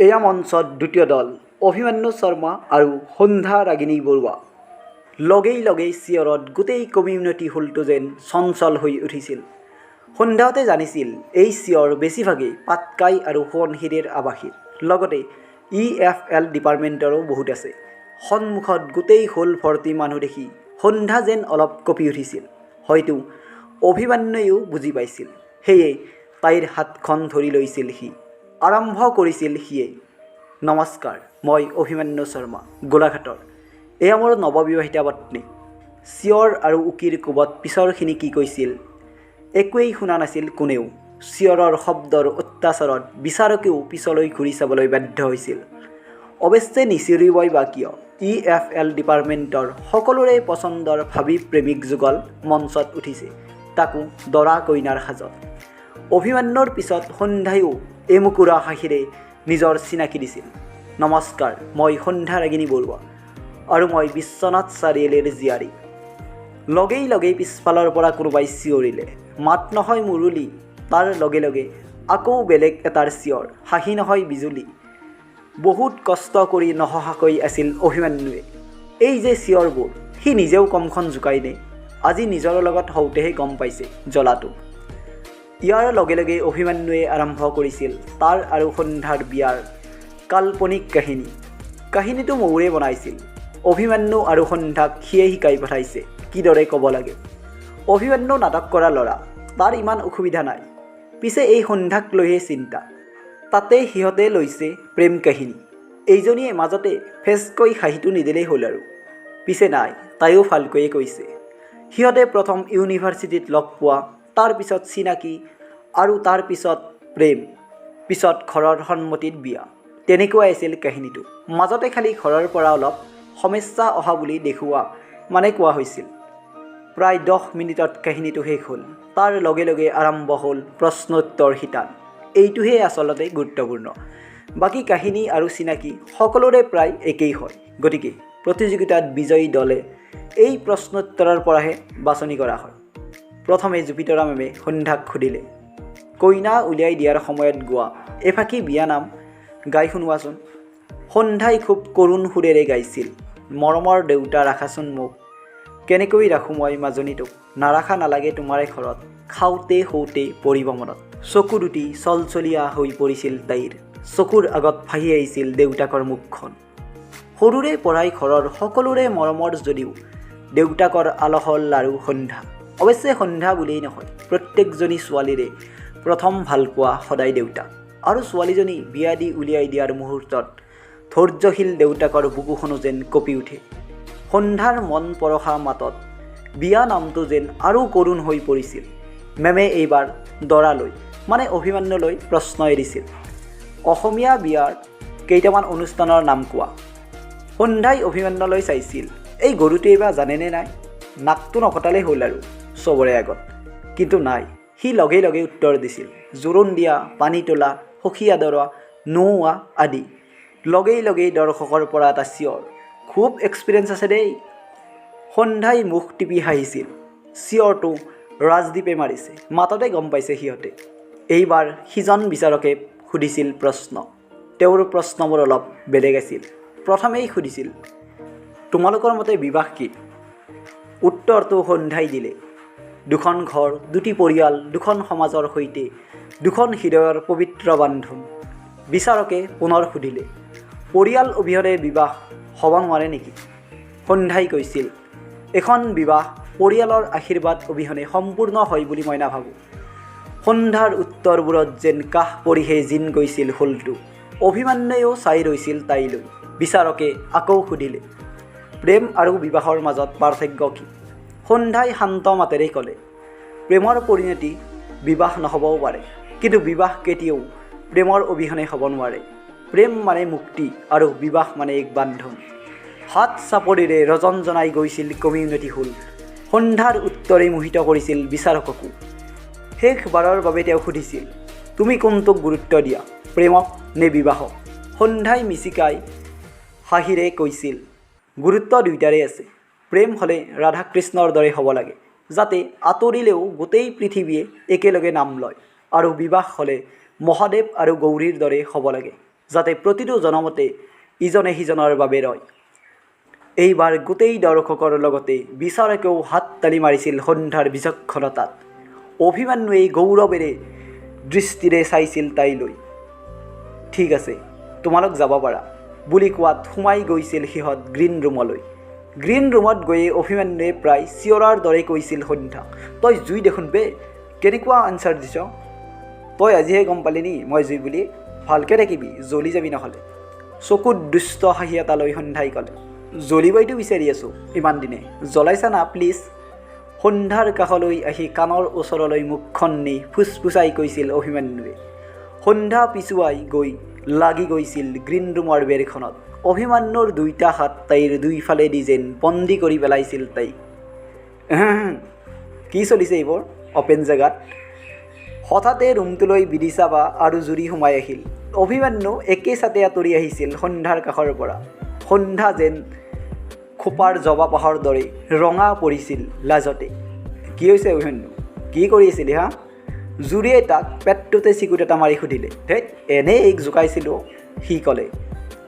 এয়া মঞ্চত দ্বিতীয় দল অভিমন্যু শৰ্মা আৰু সন্ধ্যা ৰাগিনী বৰুৱা। লগেই লগেই চিঞৰত গোটেই কমিউনিটি হলটো যেন চঞ্চল হৈ উঠিছিল। সন্ধ্যাতে জানিছিল এই চিঞৰ বেছিভাগেই পাটকাই আৰু সোৱণশিৰিৰ আৱাসীৰ, লগতে EFL ডিপাৰ্টমেণ্টৰো বহুত আছে। সন্মুখত গোটেই হল ভৰ্তি মানুহ দেখি সন্ধ্যা যেন অলপ কঁপি উঠিছিল। হয়তো অভিমন্যুৱেও বুজি পাইছিল, সেয়ে তাইৰ হাতখন ধৰি লৈছিল সি। আৰম্ভ কৰিছিল সিয়ে। নমস্কাৰ, মই অভিমন্যু শৰ্মা, গোলাঘাটৰ। এয়া মোৰ নৱবিবাহিতা পত্নী। চিঞৰ আৰু উকিৰ কোবত পিছৰখিনি কি কৈছিল একোৱেই শুনা নাছিল কোনেও। চিঞৰৰ শব্দৰ অত্যাচাৰত বিচাৰকেও পিছলৈ ঘূৰি চাবলৈ বাধ্য হৈছিল। অৱশ্যে নিচিৰিবই বা কিয়, EFL ডিপাৰ্টমেণ্টৰ সকলোৰে পচন্দৰ ভাবি প্ৰেমিক যুগল মঞ্চত উঠিছে, তাকো দৰা কইনাৰ সাজত। অভিমন্যুৰ পিছত সন্ধ্যায়ো এমুকুৰা হাঁহিৰে নিজৰ চিনাকি দিছিল। নমস্কাৰ, মই সন্ধ্যা ৰাগিনী বৰুৱা আৰু মই বিশ্বনাথ চাৰিআলিৰ জীয়াৰী। লগেই লগেই পিছফালৰ পৰা কোনোবাই চিঞৰিলে, মাত নহয় মুৰুলি, তাৰ লগে লগে আকৌ বেলেগ এটাৰ চিঞৰ, হাঁহি নহয় বিজুলী। বহুত কষ্ট কৰি নহঁহাকৈ আছিল অভিমন্যুৱে। এই যে চিঞৰবোৰ, সি নিজেও কমখন জোকাইনে? আজি নিজৰ লগত হওঁতেহে গম পাইছে জ্বলাটো। ইয়াৰ লগে লগে অভিমন্যুৱে আৰম্ভ কৰিছিল তাৰ আৰু সন্ধ্যাৰ বিয়াৰ কাল্পনিক কাহিনী। কাহিনীটো মৌৰে বনাইছিল। অভিমন্যু আৰু সন্ধ্যাক সিয়ে শিকাই পঠাইছে কিদৰে ক'ব লাগে। অভিমন্যু নাটক কৰা ল'ৰা, তাৰ ইমান অসুবিধা নাই। পিছে এই সন্ধ্যাক লৈহে চিন্তা। তাতে সিহঁতে লৈছে প্ৰেম কাহিনী। এইজনীয়ে মাজতে ফেচকৈ হাঁহিটো নিদিলেই হ'ল আৰু। পিছে নাই, তাইও ভালকৈয়ে কৈছে। সিহঁতে প্ৰথম ইউনিভাৰ্চিটিত লগ পোৱা, তাৰ পিছত চিনাকি আৰু তাৰ পিছত প্ৰেম, পিছত ঘৰৰ সন্মতিত বিয়া। তেনেকুৱাই আছিল কাহিনীটো। মাজতে খালি ঘৰৰ পৰা অলপ সমস্যা অহা বুলি দেখুওৱা মানে কোৱা হৈছিল। প্ৰায় 10 মিনিটত কাহিনীটো শেষ হ'ল। তাৰ লগে লগে আৰম্ভ হ'ল প্ৰশ্নোত্তৰ শিতান। এইটোহে আচলতে গুৰুত্বপূৰ্ণ। বাকী কাহিনী আৰু চিনাকি সকলোৰে প্ৰায় একেই হয়। গতিকে প্ৰতিযোগিতাত বিজয়ী দলে এই প্ৰশ্নোত্তৰৰ পৰাহে বাছনি কৰা হয়। প্ৰথমে জুপিতৰা মেমে সন্ধ্যাক সুধিলে, কইনা উলিয়াই দিয়াৰ সময়ত গোৱা এফাকি বিয়া নাম গাই শুনোৱাচোন। সন্ধ্যাই খুব কৰুণ সুৰেৰে গাইছিল, মৰমৰ দেউতা ৰাখাচোন মোক, কেনেকৈ ৰাখোঁ মই মাজনীটোক, নাৰাখা নালাগে তোমাৰে ঘৰত, খাওঁতে শোওঁতে পৰিব মনত। চকু দুটি চলচলীয়া হৈ পৰিছিল তাইৰ, চকুৰ আগত ভাহি আহিছিল দেউতাকৰ মুখখন। সৰুৰে পৰাই ঘৰৰ সকলোৰে মৰমৰ যদিও দেউতাকৰ আলহল লাৰু সন্ধ্যা। অৱশ্যে সন্ধ্যা বুলিয়েই নহয়, প্ৰত্যেকজনী ছোৱালীৰে প্ৰথম ভালপোৱা সদায় দেউতাক। আৰু ছোৱালীজনী বিয়া দি উলিয়াই দিয়াৰ মুহূৰ্তত ধৈৰ্যশীল দেউতাকৰ বুকুখনো যেন কঁপি উঠে। সন্ধ্যাৰ মন পৰশা মাতত বিয়া নামটো যেন আৰু কৰুণ হৈ পৰিছিল। মেমে এইবাৰ দৰালৈ মানে অভিমন্যুলৈ প্ৰশ্ন এৰিছিল, অসমীয়া বিয়াৰ কেইটামান অনুষ্ঠানৰ নাম কোৱা। সন্ধ্যাই অভিমন্যুলৈ চাইছিল, এই গৰুটোৱে বা জানেনে নাই? নাকটো নকটালেই হ'ল আৰু চবৰে আগত। কিন্তু নাই, সি লগে লগে উত্তৰ দিছিল, জোৰোণ দিয়া, পানী তোলা, সখী আদৰা, নোওৱা আদি। লগেই লগেই দৰ্শকৰ পৰা এটা চিঞৰ, খুব এক্সপিৰিয়েঞ্চ আছে দেই। সন্ধ্যাই মুখ টিপি হাঁহিছিল। চিঞৰটো ৰাজদ্বীপে মাৰিছে, মাততে গম পাইছে সিহঁতে। এইবাৰ সিজন বিচাৰকে সুধিছিল প্ৰশ্ন। তেওঁৰ প্ৰশ্নবোৰ অলপ বেলেগ আছিল। প্ৰথমেই সুধিছিল, তোমালোকৰ মতে বিবাহ কি? উত্তৰটো সন্ধ্যাই দিলে, দুখন ঘৰ, দুটি পৰিয়াল, দুখন সমাজৰ সৈতে দুখন হৃদয়ৰ পবিত্ৰ বান্ধোন। বিচাৰকে পুনৰ সুধিলে, পৰিয়াল অবিহনে বিবাহ হ'ব নোৱাৰে নেকি? সন্ধ্যাই কৈছিল, এখন বিবাহ পৰিয়ালৰ আশীৰ্বাদ অবিহনে সম্পূৰ্ণ হয় বুলি মই নাভাবোঁ। সন্ধ্যাৰ উত্তৰবোৰত যেন কাষ পৰিহে জিন গৈছিল হলটো। অভিমন্যুৱেও চাই ৰৈছিল তাইলৈ। বিচাৰকে আকৌ সুধিলে, প্ৰেম আৰু বিবাহৰ মাজত পাৰ্থক্য কি? সন্ধ্যাই শান্ত মাতেৰে ক'লে, প্ৰেমৰ পৰিণতি বিবাহ নহ'বও পাৰে, কিন্তু বিবাহ কেতিয়াও প্ৰেমৰ অবিহনে হ'ব নোৱাৰে। প্ৰেম মানে মুক্তি আৰু বিবাহ মানে এক বান্ধোন। হাত চাপৰিৰে ৰজন জনাই গৈছিল কমিউনিটি হল। সন্ধ্যাৰ উত্তৰে মোহিত কৰিছিল বিচাৰককো। শেষবাৰৰ বাবে তেওঁ সুধিছিল, তুমি কোনটোক গুৰুত্ব দিয়া, প্ৰেমক নে বিবাহক? সন্ধ্যাই মিচিকাই হাঁহিৰে কৈছিল, গুৰুত্ব দুয়োটাৰে আছে। প্ৰেম হ'লে ৰাধা কৃষ্ণৰ দৰে হ'ব লাগে, যাতে আঁতৰিলেও গোটেই পৃথিৱীয়ে একেলগে নাম লয়। আৰু বিবাহ হ'লে মহাদেৱ আৰু গৌৰীৰ দৰে হ'ব লাগে, যাতে প্ৰতিটো জনমতে ইজনে সিজনৰ বাবে ৰয়। এইবাৰ গোটেই দৰ্শকৰ লগতে বিচাৰকেও হাত তালি মাৰিছিল সন্ধ্যাৰ বিচক্ষণতাত। অভিমন্যুৱে গৌৰৱেৰে দৃষ্টিৰে চাইছিল তাইলৈ। ঠিক আছে, তোমালোক যাব পাৰা বুলি কোৱাত সোমাই গৈছিল সিহঁত গ্ৰীণ ৰুমলৈ। গ্ৰীণ ৰুমত গৈয়ে অভিমন্যুৱে প্ৰায় চিঞৰাৰ দৰে কৈছিল সন্ধ্যাক, তই জুই দেখোন বে, কেনেকুৱা আনচাৰ দিছ? তই আজিহে গম পালি নি মই জুই বুলি? ভালকৈ থাকিবি, জ্বলি যাবি নহ'লে। চকুত দুষ্ট হাঁহি এটা লৈ সন্ধ্যাই ক'লে, জ্বলিবইতো বিচাৰি আছোঁ ইমান দিনে, জ্বলাইছা না প্লিজ। সন্ধ্যাৰ কাষলৈ আহি কাণৰ ওচৰলৈ মুখখন নি ফুচফুচাই কৈছিল অভিমন্যুৱে। সন্ধ্যা পিছুৱাই গৈ লাগি গৈছিল গ্ৰীণ ৰুমৰ বেৰখনত। অভিমন্যুৰ দুইটা হাত তাইৰ দুইফালেদি যেন বন্দী কৰি পেলাইছিল তাইক। কি চলিছে এইবোৰ অপেন জেগাত? হঠাতে ৰুমটোলৈ বিদিশা বা আৰু জুৰি সোমাই আহিল। অভিমন্যু একেচাতে আঁতৰি আহিছিল সন্ধ্যাৰ কাষৰ পৰা। সন্ধ্যা যেন খোপাৰ জবা পাহৰ দৰে ৰঙা পৰিছিল লাজতে। কি হৈছে অভিমন্যু, কি কৰি আছিলি হা? জুৰিয়ে তাক পেটটোতে চিকুট এটা মাৰি সুধিলে। ধেত, এনেই এইক জোকাইছিলোঁ, সি ক'লে।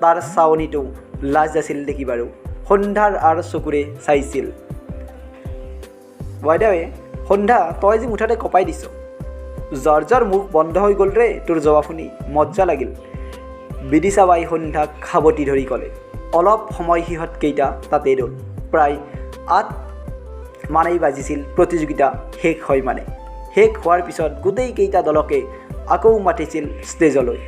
তাৰ চাৱনিটো লাজ আছিল দেখি বাৰু। সন্ধ্যাৰ আৰ চকুৰে চাইছিল। বাইদেৱে, সন্ধ্যা তই যি মুঠতে কপাই দিছ। যাৰ মুখ বন্ধ হৈ গ'ল ৰে তোৰ জবাব শুনি, মজ্জা লাগিল। বিদিশা বাই সন্ধ্যাক সাৱটি ধৰি ক'লে। অলপ সময় সিহঁতকেইটা তাতে ৰ'ল। প্ৰায় 8 মানেই বাজিছিল প্ৰতিযোগিতা শেষ হয় মানে। শেষ হোৱাৰ পিছত গোটেইকেইটা দলকে আকৌ মাতিছিল ষ্টেজলৈ।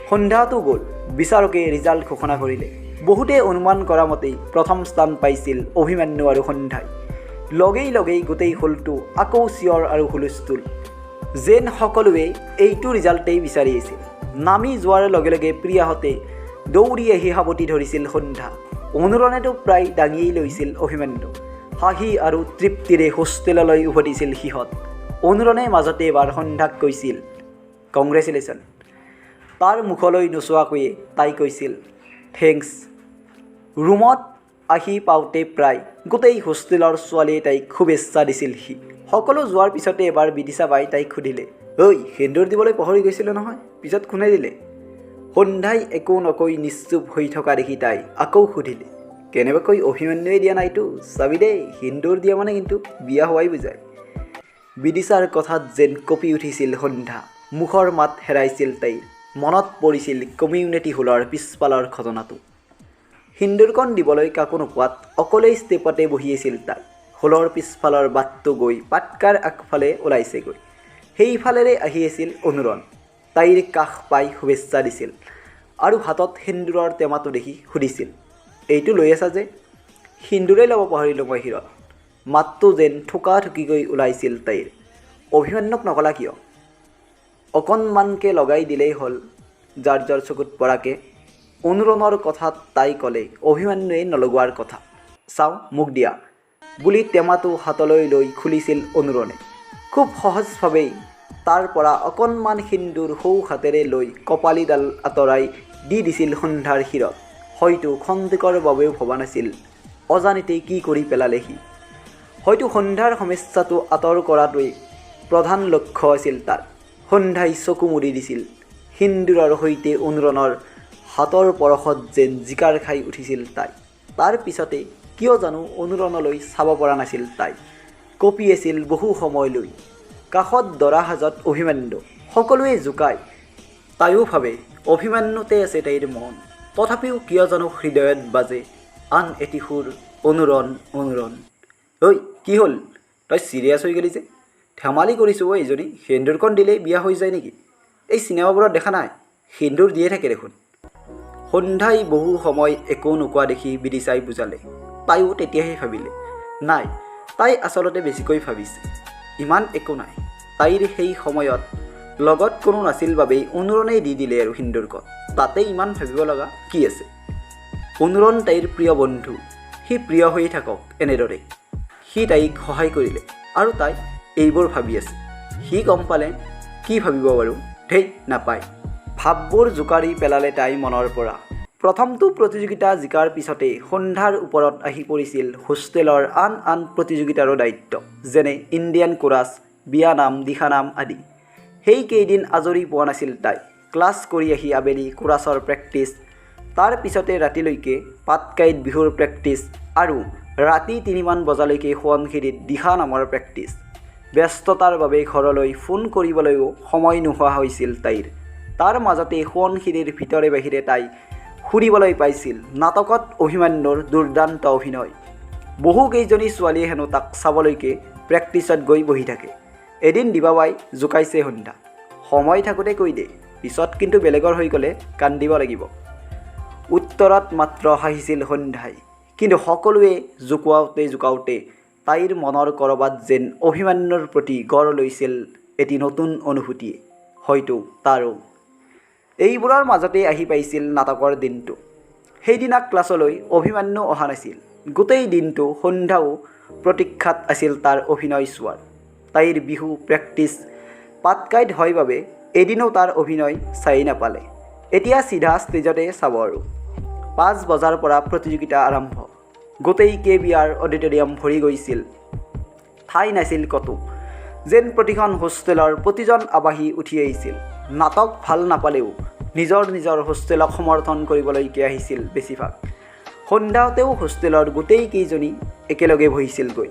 সন্ধ্যাটো গ'ল। বিচাৰকে ৰিজাল্ট ঘোষণা কৰিলে। বহুতে অনুমান কৰা মতেই প্ৰথম স্থান পাইছিল অভিমন্যু আৰু সন্ধ্যাই। লগেই গোটেই হলটো আকৌ চিঞৰ আৰু হুলস্থুল, যেন সকলোৱে এইটো ৰিজাল্টেই বিচাৰি আছিল। নামি যোৱাৰ লগে লগে প্ৰিয়াহঁতে দৌৰি আহি সাৱটি ধৰিছিল সন্ধ্যা। অনুৰণেতো প্ৰায় দাঙিয়েই লৈছিল অভিমন্যু। হাঁহি আৰু তৃপ্তিৰে হোষ্টেললৈ উভতিছিল সিহঁত। অনুৰণে মাজতে এবাৰ সন্ধ্যাক কৈছিল, কংগ্ৰেচুলেশ্যন। তাৰ মুখলৈ নোচোৱাকৈয়ে তাই কৈছিল, থেংকছ। ৰুমত আহি পাওঁতে প্ৰায় গোটেই হোষ্টেলৰ ছোৱালীয়ে তাইক শুভেচ্ছা দিছিল সি। সকলো যোৱাৰ পিছতে এবাৰ বিদিশা বাই তাইক সুধিলে, ঐ সেন্দুৰ দিবলৈ পাহৰি গৈছিলে নহয়, পিছত কোনে দিলে? সন্ধ্যাই একো নকৈ নিশ্চুপ হৈ থকা দেখি তাই আকৌ সুধিলে, কেনেবাকৈ অভিমন্যুৱে দিয়া নাইতো, চাবি দেই, সেন্দুৰ দিয়া মানে কিন্তু বিয়া হোৱাই বুজায়। বিদিশাৰ কথাত যেন কঁপি উঠিছিল সন্ধ্যা। মুখৰ মাত হেৰাইছিল তাইৰ। মনত পৰিছিল কমিউনিটি হলৰ পিছফালৰ ঘটনাটো। সিন্দুৰকণ দিবলৈ কাকো নোপোৱাত অকলেই ষ্টেপতে বহি আছিল তাই। হলৰ পিছফালৰ বাটটো গৈ পাটকাৰ আগফালে ওলাইছেগৈ। সেইফালেৰে আহি আছিল অনুৰণ। তাইৰ কাষ পাই শুভেচ্ছা দিছিল আৰু হাতত সেন্দুৰৰ টেমাটো দেখি সুধিছিল, এইটো লৈ আছা যে? সিন্দুৰেই ল'ব পাহৰিলোঁ মই হিৰত। মাতটো যেন ঠুকাঠুকিকৈ ওলাইছিল তাইৰ। অভিমন্যুক নকলা কিয়? অকণমানকৈ লগাই দিলেই হ'ল, যাৰ চকুত পৰাকে। অনুৰণৰ কথাত তাই ক'লে অভিমন্যুৱে নলগোৱাৰ কথা। চাওঁ মোক দিয়া বুলি টেমাটো হাতলৈ লৈ খুলিছিল অনুৰণে। খুব সহজভাৱেই তাৰ পৰা অকণমান সিন্দুৰ সৌ হাতেৰে লৈ কপালিডাল আঁতৰাই দি দিছিল সন্ধ্যাৰ শিৰত। হয়তো খন্তেকৰ বাবেও ভবা নাছিল অজানিতেই কি কৰি পেলালে সি। হয়তো সন্ধ্যাৰ সমস্যাটো আঁতৰ কৰাটোৱেই প্ৰধান লক্ষ্য আছিল তাৰ। সন্ধ্যাই চকু মুদি দিছিল। সিন্দুৰৰ সৈতে অনুৰণৰ হাতৰ পৰশত যেন জিকাৰ খাই উঠিছিল তাই। তাৰ পিছতে কিয় জানো অনুৰণলৈ চাব পৰা নাছিল তাই। কঁপি আছিল বহু সময়লৈ। কাষত দৰা সাজত অভিমন্যু। সকলোৱে জোকায়। তাইও ভাবে অভিমন্যুতে আছে তাইৰ মন। তথাপিও কিয় জানো হৃদয়ত বাজে আন এটি সুৰ, অনুৰণ। ঐ কি হ'ল, তই চিৰিয়াছ হৈ গ'লি যে? ধেমালি কৰিছোঁ ঐ, এজনী সেন্দুৰকণ দিলেই বিয়া হৈ যায় নেকি? এই চিনেমাবোৰত দেখা নাই, সেন্দুৰ দিয়ে থাকে দেখোন। সন্ধ্যাই বহু সময় একো নোকোৱা দেখি বিদিশাই বুজালে। তাইও তেতিয়াহে ভাবিলে, নাই, তাই আচলতে বেছিকৈ ভাবিছে। ইমান একো নাই। তাইৰ সেই সময়ত লগত কোনো নাছিল বাবেই অনুৰণেই দি দিলে আৰু সিন্দুৰকণ। তাতে ইমান ভাবিব লগা কি আছে? অনুৰণ তাইৰ প্ৰিয় বন্ধু। সি প্ৰিয় হৈ থাকক এনেদৰে। সি তাইক সহায় কৰিলে আৰু তাই এইবোৰ ভাবি আছে। সি গম পালে কি ভাবিব বাৰু? ধেই নাপায়। ভাববোৰ জোকাৰি পেলালে তাই মনৰ পৰা। প্ৰথমটো প্ৰতিযোগিতা জিকাৰ পিছতে সন্ধ্যাৰ ওপৰত আহি পৰিছিল হোষ্টেলৰ আন প্ৰতিযোগিতাৰো দায়িত্ব, যেনে ইণ্ডিয়ান কোৰাছ, বিয়ানাম, দিহানাম আদি। সেইকেইদিন আজৰি পোৱা নাছিল তাই। ক্লাছ কৰি আহি আবেলি কোৰাছৰ প্ৰেক্টিছ, তাৰ পিছতে ৰাতিলৈকে পাটকাইত বিহুৰ প্ৰেক্টিছ আৰু ৰাতি 3মান বজালৈকে সোৱণশিৰিত দিহা নামৰ প্ৰেক্টিছ। ব্যস্ততাৰ বাবে ঘৰলৈ ফোন কৰিবলৈও সময় নোহোৱা হৈছিল তাইৰ। তাৰ মাজতে সোৱণশিৰিৰ ভিতৰে বাহিৰে তাই শুনিবলৈ পাইছিল নাটকত অভিমন্যুৰ দুৰ্দান্ত অভিনয়। বহুকেইজনী ছোৱালীয়ে হেনো তাক চাবলৈকে প্ৰেক্টিছত গৈ বহি থাকে। এদিন দিবাবাই জোকাইছে সন্ধ্যা, সময় থাকোঁতে কৈ দে, পিছত কিন্তু বেলেগৰ হৈ গ'লে কান্দিব লাগিব। উত্তৰত মাত্ৰ হাঁহিছিল সন্ধ্যাই। কিন্তু সকলোৱে জোকাওঁতে তাইৰ মনৰ ক'ৰবাত যেন অভিমন্যুৰ প্ৰতি গঢ় লৈছিল এটি নতুন অনুভূতিয়ে, হয়তো তাৰো। এইবোৰৰ মাজতে আহি পাইছিল নাটকৰ দিনটো। সেইদিনা ক্লাছলৈ অভিমন্যু অহা নাছিল। গোটেই দিনটো সন্ধ্যাও প্ৰতীক্ষাত আছিল তাৰ অভিনয় চোৱাৰ। তাইৰ বিহু প্ৰেক্টিছ পাটকাইত হয় বাবে এদিনো তাৰ অভিনয় চাই নাপালে। এতিয়া চিধা ষ্টেজতে চাব আৰু। 5 বজাৰ পৰা প্ৰতিযোগিতা আৰম্ভ। গোটেই KBR অডিটৰিয়াম ভৰি গৈছিল। ঠাই নাছিল ক'তো। যেন প্ৰতিখন হোষ্টেলৰ প্ৰতিজন আৱাসী উঠি আহিছিল। নাটক ভাল নাপালেও নিজৰ হোষ্টেলক সমৰ্থন কৰিবলৈকে আহিছিল বেছিভাগ। সন্ধ্যাতেও হোষ্টেলৰ গোটেইকেইজনী একেলগে বহিছিলগৈ।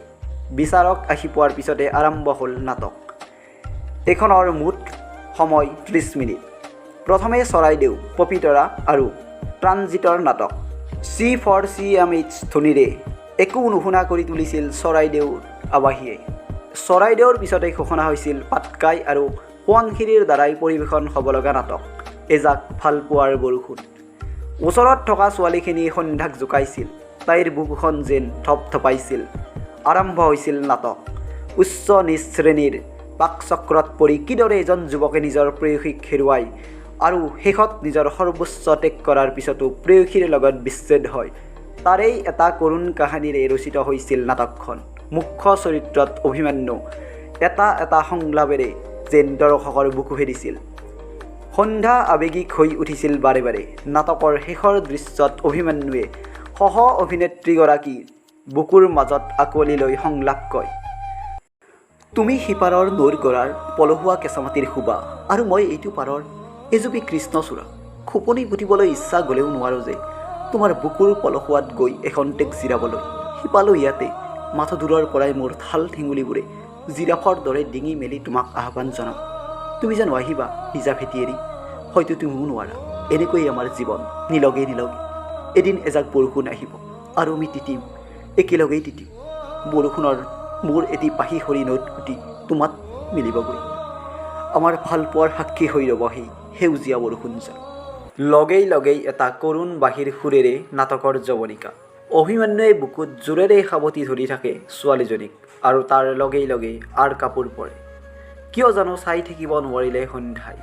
বিচাৰক আহি পোৱাৰ পিছতে আৰম্ভ হ'ল নাটক। এইখনৰ মুঠ সময় 30 মিনিট। প্ৰথমে চৰাইদেউ, পবিতৰা আৰু ট্ৰানজিটৰ নাটক। C4CMH ধ্বনিৰে একো নুশুনা কৰি তুলিছিল চৰাইদেউৰ আৱাসীয়ে। চৰাইদেউৰ পিছতে ঘোষণা হৈছিল পাটকাই আৰু সোৱণশিৰিৰ দ্বাৰাই পৰিৱেশন হ'ব লগা নাটক এজাক ভালপোৱাৰ বৰষুণ। ওচৰত থকা ছোৱালীখিনিয়ে সন্ধ্যাক জোকাইছিল। তাইৰ বুকুখন যেন থপথপাইছিল। আৰম্ভ হৈছিল নাটক। উচ্চ নিচ শ্ৰেণীৰ পাকচক্ৰত পৰি কিদৰে এজন যুৱকে নিজৰ প্ৰেয়সীক হেৰুৱায় আৰু শেষত নিজৰ সৰ্বোচ্চ ত্যাগ কৰাৰ পিছতো প্ৰেয়সীৰ লগত বিচ্ছেদ হয়, তাৰেই এটা কৰুণ কাহিনীৰে ৰচিত হৈছিল নাটকখন। মুখ্য চৰিত্ৰত অভিমন্যু এটা সংলাপেৰে যেন দৰ্শকৰ বুকু হেৰিছিল। সন্ধ্যা আৱেগিক হৈ উঠিছিল বাৰে বাৰে। নাটকৰ শেষৰ দৃশ্যত অভিমন্যুৱে সহ অভিনেত্ৰীগৰাকীৰ বুকুৰ মাজত আঁকোৱালি লৈ সংলাপ কয়, তুমি সিপাৰৰ নৈৰ গৰাৰ পলসুৱা কেঁচামাটিৰ শোভা আৰু মই এইটো পাৰৰ এজুপি কৃষ্ণচূড়া। খোপনি পুতিবলৈ ইচ্ছা গ'লেও নোৱাৰোঁ যে তোমাৰ বুকুৰ পলসুৱাত গৈ এখন্তেক জিৰাবলৈ। সিপালো ইয়াতে, মাথো দূৰৰ পৰাই মোৰ ঠাল ঠেঙুলিবোৰে জিৰাফৰ দৰে ডিঙি মেলি তোমাক আহ্বান জনাম। তুমি জানো আহিবা নিজা ভেটি এৰি? হয়তো তুমিও নোৱাৰা। এনেকৈয়ে আমাৰ জীৱন নিলগে এদিন এজাক বৰষুণ আহিব আৰু আমি তিতিম, একেলগেই তিতিম। বৰষুণৰ মোৰ এটি পাহি সৰি নৈত উটি তোমাত মিলিবগৈ। আমাৰ ভালপোৱাৰ সাক্ষী হৈ ৰ'ব সেই সেউজীয়া বৰষুণজাক। লগেই এটা কৰুণ বাঁহীৰ সুৰেৰে নাটকৰ যৱনিকা। অভিমন্যুৱে বুকুত জোৰেৰে সাৱটি ধৰি থাকে ছোৱালীজনীক আৰু তাৰ লগেই আৰ কাপোৰ পৰে। কিয় জানো চাই থাকিব নোৱাৰিলে সন্ধ্যাই।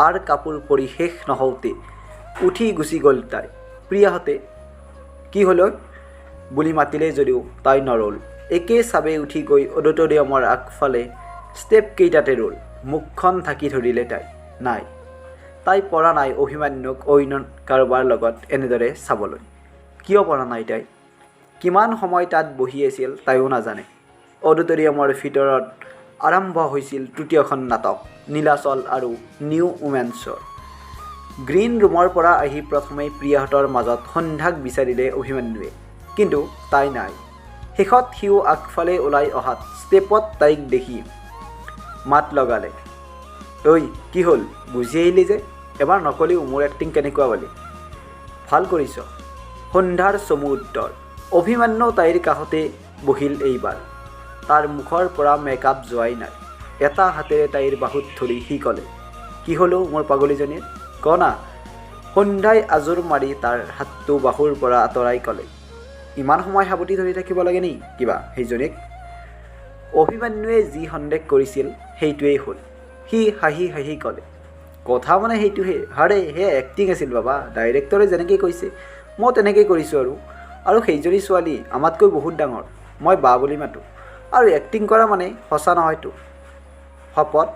আৰ কাপোৰ পৰি শেষ নহওঁতে উঠি গুচি গ'ল তাই। প্ৰিয়াহঁতে কি হ'ল বুলি মাতিলে যদিও তাই নৰল। একে চাবে উঠি গৈ অডিটৰিয়ামৰ আগফালে ষ্টেপকেইটাতে ৰ'ল। মুখখন ঢাকি ধৰিলে তাই। নাই, তাই পৰা নাই অভিমন্যুক অন্য কাৰোবাৰ লগত এনেদৰে চাবলৈ। কিয় পৰা নাই তাই? কিমান সময় তাত বহি আছিল তাইও নাজানে। অডিটৰিয়ামৰ ভিতৰত আৰম্ভ হৈছিল তৃতীয়খন নাটক, নীলাচল আৰু নিউ ওমেন্সৰ। গ্ৰীণ ৰুমৰ পৰা আহি প্ৰথমে প্ৰিয়াহঁতৰ মাজত সন্ধ্যাক বিচাৰিলে অভিমন্যুৱে, কিন্তু তাই নাই। শেষত সিও আগফালে ওলাই অহাত ষ্টেপত তাইক দেখি মাত লগালে, ঐ কি হ'ল, বুজি আহিলি যে? এবাৰ নকলিও মোৰ এক্টিং কেনেকুৱা বুলি। ভাল কৰিছ, সন্ধ্যাৰ চমু উত্তৰ। অভিমন্যু তাইৰ কাষতে বহিল এইবাৰ। তাৰ মুখৰ পৰা মেকআপ যোৱাই নাই। এটা হাতেৰে তাইৰ বাহুত ধৰি সি ক'লে, কি হ'লো মোৰ পাগলীজনীৰ, ক না। সন্ধ্যাই আজোৰ মাৰি তাৰ হাতটো বাহুৰ পৰা আঁতৰাই ক'লে, ইমান সময় সাৱটি ধৰি থাকিব লাগে নি কিবা সেইজনীক? অভিমন্যুৱে যি সন্দেহ কৰিছিল সেইটোৱেই হ'ল। সি হাঁহি ক'লে, কথা মানে সেইটোহে। হাৰে সেয়া এক্টিং আছিল বাবা, ডাইৰেক্টৰে যেনেকৈ কৈছে মই তেনেকৈ কৰিছোঁ আৰু সেইজনী ছোৱালী আমাতকৈ বহুত ডাঙৰ, মই বা বুলি মাতোঁ। আৰু এক্টিং কৰা মানে সঁচা নহয়তো। শপত?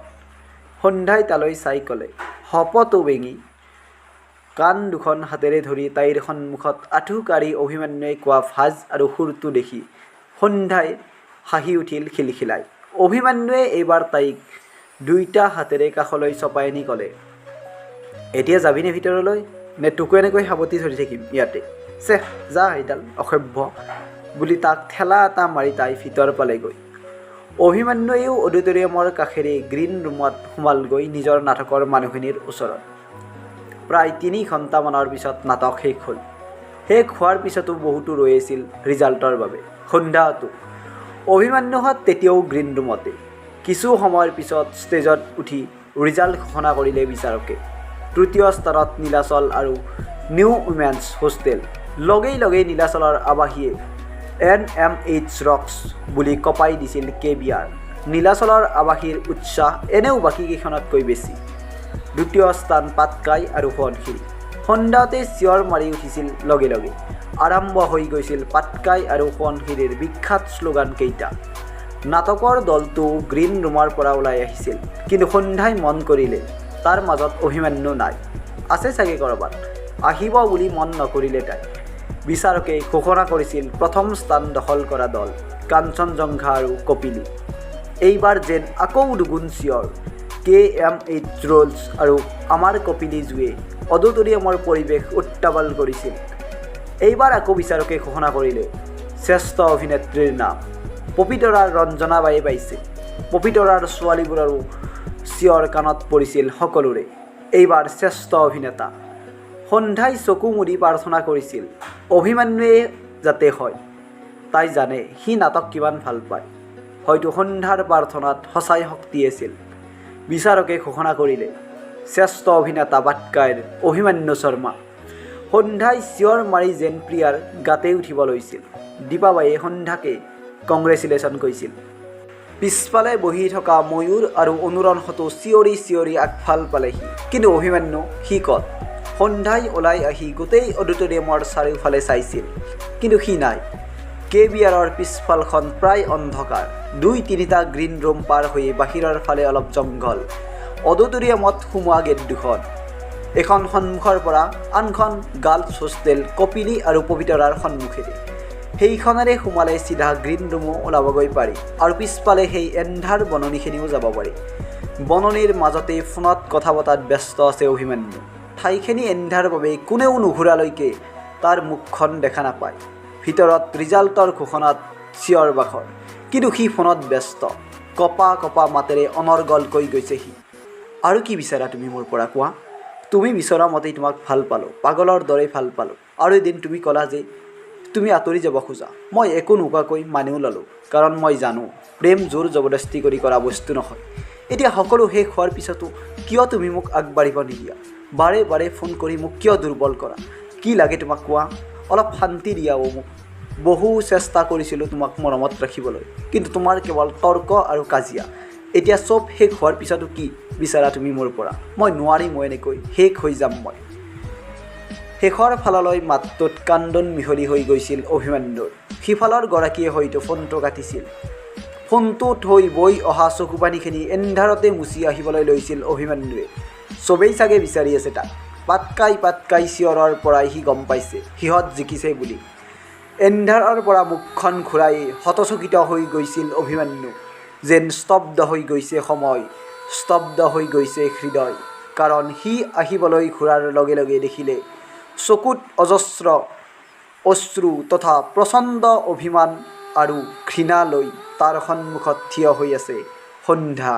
সন্ধ্যাই তালৈ চাই ক'লে, শপতো বেঙি। কাণ দুখন হাতেৰে ধৰি তাইৰ সন্মুখত আঁঠু কাঢ়ি অভিমন্যুৱে কোৱা ভাজ আৰু সুৰটো দেখি সন্ধ্যাই হাঁহি উঠিল খিলখিলাই। অভিমন্যুৱে এইবাৰ তাইক দুইটা হাতেৰে কাষলৈ চপাই নি ক'লে, এতিয়া যাবিনে ভিতৰলৈ, নে তোকো এনেকৈ সাৱটি ধৰি থাকিম ইয়াতে? চেহ, যা এইডাল অসভ্য বুলি তাক ঠেলা এটা মাৰি তাই ভিতৰ পালেগৈ। অভিমন্যুৱেও অডিটৰিয়ামৰ কাষেৰে গ্ৰীণ ৰুমত সোমালগৈ নিজৰ নাটকৰ মানুহখিনিৰ ওচৰত। প্ৰায় 3 ঘণ্টামানৰ পিছত নাটক শেষ হ'ল। শেষ হোৱাৰ পিছতো বহুতো ৰৈ আছিল ৰিজাল্টৰ বাবে। সন্ধ্যাতো অভিমন্যুহঁত তেতিয়াও গ্ৰীণ ৰুমতে। কিছু সময়ৰ পিছত ষ্টেজত উঠি ৰিজাল্ট ঘোষণা কৰিলে বিচাৰকে। তৃতীয় স্থানত নীলাচল আৰু নিউ উইমেন্স হোষ্টেল। লগেই লগেই নীলাচলৰ আৱাসীয়ে NMH ৰক্স বুলি কপাই দিছিল KBR। নীলাচলৰ আৱাসীৰ উৎসাহ এনেও বাকীকেইখনতকৈ বেছি। দ্বিতীয় স্থান পাটকাই আৰু সোৱণশিৰি। সন্ধ্যাতে চিঞৰ মাৰি উঠিছিল লগে লগে। আৰম্ভ হৈ গৈছিল পাটকাই আৰু সোৱণশিৰিৰ বিখ্যাত শ্লোগানকেইটা। নাটকৰ দলটো গ্ৰীণ ৰুমৰ পৰা ওলাই আহিছিল, কিন্তু সন্ধ্যাই মন কৰিলে তাৰ মাজত অভিমন্যু নাই। আছে চাগে ক'ৰবাত, আহিব বুলি মন নকৰিলে তাই। বিচাৰকে ঘোষণা কৰিছিল প্ৰথম স্থান দখল কৰা দল কাঞ্চনজংঘা আৰু কপিলী। এইবাৰ যেন আকৌ দুগুণ চিঞৰ। KMH ৰোলছ আৰু আমাৰ কপিলী জুৱে অডিটৰিয়ামৰ পৰিৱেশ উত্তাৱল কৰিছিল। এইবাৰ আকৌ বিচাৰকে ঘোষণা কৰিলে শ্ৰেষ্ঠ অভিনেত্ৰীৰ নাম। পবিতৰাৰ ৰঞ্জনাবায়ে পাইছে। পবিতৰাৰ ছোৱালীবোৰৰো চিঞৰ কাণত পৰিছিল সকলোৰে। এইবাৰ শ্ৰেষ্ঠ অভিনেতা। সন্ধ্যাই চকু মুদি প্ৰাৰ্থনা কৰিছিল অভিমন্যুৱে যাতে হয়। তাই জানে সি নাটক কিমান ভাল পায়। হয়তো সন্ধ্যাৰ প্ৰাৰ্থনাত সঁচাই শক্তি আছিল। বিচাৰকে ঘোষণা কৰিলে শ্ৰেষ্ঠ অভিনেতা পাটকাইৰ অভিমন্যু শৰ্মা। সন্ধ্যাই চিঞৰ মাৰি যেন প্ৰিয়াৰ গাতে উঠিব লৈছিল। দীপাবায়ে সন্ধ্যাকে কংগ্ৰেচুলেশ্যন কৈছিল। পিছফালে বহি থকা ময়ূৰ আৰু অনুৰণহঁতো চিঞৰি চিঞৰি আগফাল পালেহি। কিন্তু অভিমন্যু সি ক'ত? সন্ধ্যাই ওলাই আহি গোটেই অডিটৰিয়ামৰ চাৰিওফালে চাইছিল, কিন্তু সি নাই। KBRৰ পিছফালখন প্ৰায় অন্ধকাৰ। 2-3টা গ্ৰীণ ৰুম পাৰ হৈ বাহিৰৰ ফালে অলপ জংঘল। অডিটৰিয়ামত সোমোৱা গেট দুখন। এখন সন্মুখৰ পৰা, আনখন গাৰ্লছ হোষ্টেল কপিলী আৰু পবিতৰাৰ সন্মুখেৰে। সেইখনেৰে সোমালে চিধা গ্ৰীণ ৰুমো ওলাবগৈ পাৰি আৰু পিছফালে সেই এন্ধাৰ বননিখিনিও যাব পাৰি। বননিৰ মাজতে ফোনত কথা পতাত ব্যস্ত আছে অভিমন্যু। ঠাইখিনি এন্ধাৰ বাবে কোনেও নুঘূৰালৈকে তাৰ মুখখন দেখা নাপায়। ভিতৰত ৰিজাল্টৰ ঘোষণাত চিঞৰ বাখৰ, কিন্তু সি ফোনত ব্যস্ত। কপা কপা মাতেৰে অনৰ্গল কৈ গৈছে সি। আৰু কি বিচাৰা তুমি মোৰ পৰা কোৱা? তুমি বিচৰা মতেই তোমাক ভাল পালোঁ, পাগলৰ দৰে ভাল পালোঁ। আৰু এদিন তুমি ক'লা যে তুমি আঁতৰি যাব খোজা। মই একো নোকোৱাকৈ মানিও ল'লোঁ, কাৰণ মই জানো প্ৰেম জোৰ জবৰদস্তি কৰি কৰা বস্তু নহয়। এতিয়া সকলো শেষ হোৱাৰ পিছতো কিয় তুমি মোক আগবাঢ়িব নিদিয়া? বাৰে বাৰে ফোন কৰি মোক কিয় দুৰ্বল কৰা? কি লাগে তোমাক কোৱা? অলপ শান্তি দিয়া মোক। বহু চেষ্টা কৰিছিলোঁ তোমাক মৰমত ৰাখিবলৈ, কিন্তু তোমাৰ কেৱল তৰ্ক আৰু কাজিয়া। এতিয়া চব শেষ হোৱাৰ পিছতো কি বিচাৰা তুমি মোৰ পৰা? মই নোৱাৰিম, মই এনেকৈ শেষ হৈ যাম মই। শেষৰ ফাললৈ মাতটোত কান্দোন মিহলি হৈ গৈছিল অভিমন্যুৰ। সিফালৰ গৰাকীয়ে হয়তো ফোনটো কাটিছিল। ফোনটো থৈ বৈ অহা চকুপানীখিনি এন্ধাৰতে মুচি আহিবলৈ লৈছিল অভিমন্যুৱে। চবেই চাগে বিচাৰি আছে তাক। পাটকাই চিঞৰৰ পৰাই সি গম পাইছে সিহঁত জিকিছে বুলি। এন্ধাৰৰ পৰা মুখখন ঘূৰাই হতচকিত হৈ গৈছিল অভিমন্যু। যেন স্তব্ধ হৈ গৈছে সময়, স্তব্ধ হৈ গৈছে হৃদয়। কাৰণ সি আহিবলৈ ঘূৰাৰ লগে লগে দেখিলে চকুত অজস্ৰ অশ্ৰু তথা প্ৰচণ্ড অভিমান আৰু ঘৃণা লৈ তাৰ সন্মুখত থিয় হৈ আছে সন্ধ্যা।